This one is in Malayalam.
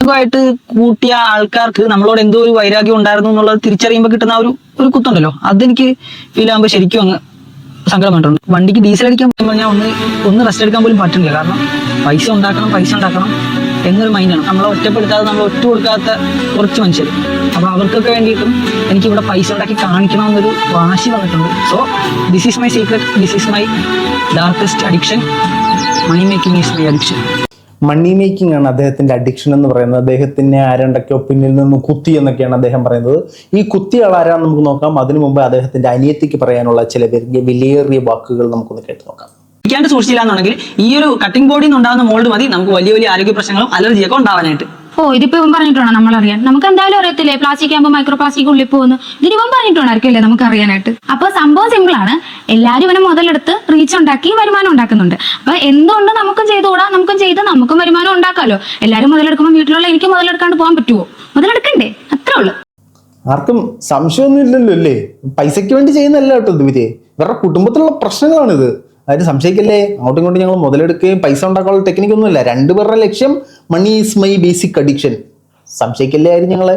മാനസികമായിട്ട് കൂട്ടിയ ആൾക്കാർക്ക് നമ്മളോട് എന്തോ ഒരു വൈരാഗ്യം ഉണ്ടായിരുന്നു എന്നുള്ളത് തിരിച്ചറിയുമ്പോൾ കിട്ടുന്ന ഒരു കുത്തുണ്ടല്ലോ, അതെനിക്ക് ഫീൽ ആകുമ്പോൾ ശരിക്കും അങ്ങ് സങ്കടമായിട്ടുണ്ട്. വണ്ടിക്ക് ഡീസൽ അടിക്കാൻ പോകുമ്പോൾ ഞാൻ ഒന്ന് റെസ്റ്റ് എടുക്കാൻ പോലും പറ്റുന്നില്ല. കാരണം പൈസ ഉണ്ടാക്കണം എന്നൊരു മൈൻഡാണ്. നമ്മളെ ഒറ്റപ്പെടുത്താതെ, നമ്മൾ ഒറ്റ കൊടുക്കാത്ത കുറച്ച് മനുഷ്യർ. അപ്പൊ അവർക്കൊക്കെ വേണ്ടിയിട്ടും എനിക്ക് ഇവിടെ പൈസ ഉണ്ടാക്കി കാണിക്കണമെന്നൊരു വാശി വന്നിട്ടുണ്ട്. So this is my secret, this is my darkest addiction. Money making is my addiction. Money making ആണ് അദ്ദേഹത്തിന്റെ അഡിക്ഷൻ എന്ന് പറയുന്നത്. അദ്ദേഹത്തിനെ ആരണ്ടൊക്കെയോ പിന്നിൽ നിന്ന് കുത്തി എന്നൊക്കെയാണ് അദ്ദേഹം പറയുന്നത്. ഈ കുത്തിയ ആൾ ആരാന്ന് നമുക്ക് നോക്കാം. അതിനു മുമ്പ് അദ്ദേഹത്തിന്റെ അനിയത്തിക്ക് പറയാനുള്ള ചില വിലയേറിയ വാക്കുകൾ നമുക്കൊന്ന് കേട്ട് നോക്കാം. ാണ്ട് സൂക്ഷിച്ചില്ല എന്നുണ്ടെങ്കിൽ ഈ ഒരു കട്ടിംഗ് ബോർഡിൽ നിന്ന് ഉണ്ടാകുന്ന മോൾഡ് മതി നമുക്ക് വലിയ വലിയ ആരോഗ്യ പ്രശ്നങ്ങളും അലർജിയൊക്കെ ഉണ്ടാവാനായിട്ട്. ഇതിപ്പോ ഇവൻ പറഞ്ഞിട്ടാണോ നമ്മൾ അറിയാൻ? നമുക്ക് എന്തായാലും അറിയത്തില്ലേ പ്ലാസ്റ്റിക് ആകുമ്പോൾ മൈക്രോ പ്ലാസ്റ്റിക് ഉള്ളിൽ പോകുന്നു. ഇതിന് ഇവൻ പറഞ്ഞിട്ടുണ്ടായിരിക്കില്ലേ നമുക്ക് അറിയാനായിട്ട്. അപ്പൊ സംഭവം സിമ്പിൾ ആണ്. എല്ലാരും ഇവനെ മുതലെടുത്ത് റീച്ച് ഉണ്ടാക്കി വരുമാനം ഉണ്ടാക്കുന്നുണ്ട്. അപ്പൊ എന്തുകൊണ്ട് നമുക്കും ചെയ്തുകൂടാ? നമുക്കും ചെയ്ത് നമുക്കും വരുമാനം ഉണ്ടാക്കാമല്ലോ. എല്ലാരും മുതലെടുക്കുമ്പോൾ വീട്ടിലുള്ള എനിക്ക് മുതലെടുക്കാണ്ട് പോകാൻ പറ്റുമോ? മുതലെടുക്കണ്ടേ? അത്രേ ഉള്ളു. ആർക്കും സംശയമൊന്നും ഇല്ലല്ലോ അല്ലേ? പൈസയ്ക്ക് വേണ്ടി ചെയ്യുന്നല്ല കേട്ടോ ഇവര്. ഇവരുടെ കുടുംബത്തിലുള്ള പ്രശ്നങ്ങളാണിത്. അതായത് സംശയിക്കല്ലേ, അങ്ങോട്ടും ഇങ്ങോട്ടും ഞങ്ങൾ മുതലെടുക്കുകയും പൈസ ഉണ്ടാക്കാനുള്ള ടെക്നിക്കൊന്നുമില്ല. രണ്ടുപേരുടെ ലക്ഷ്യം money is my basic addiction. സംശയിക്കല്ലേ ആയിരുന്നു ഞങ്ങളെ.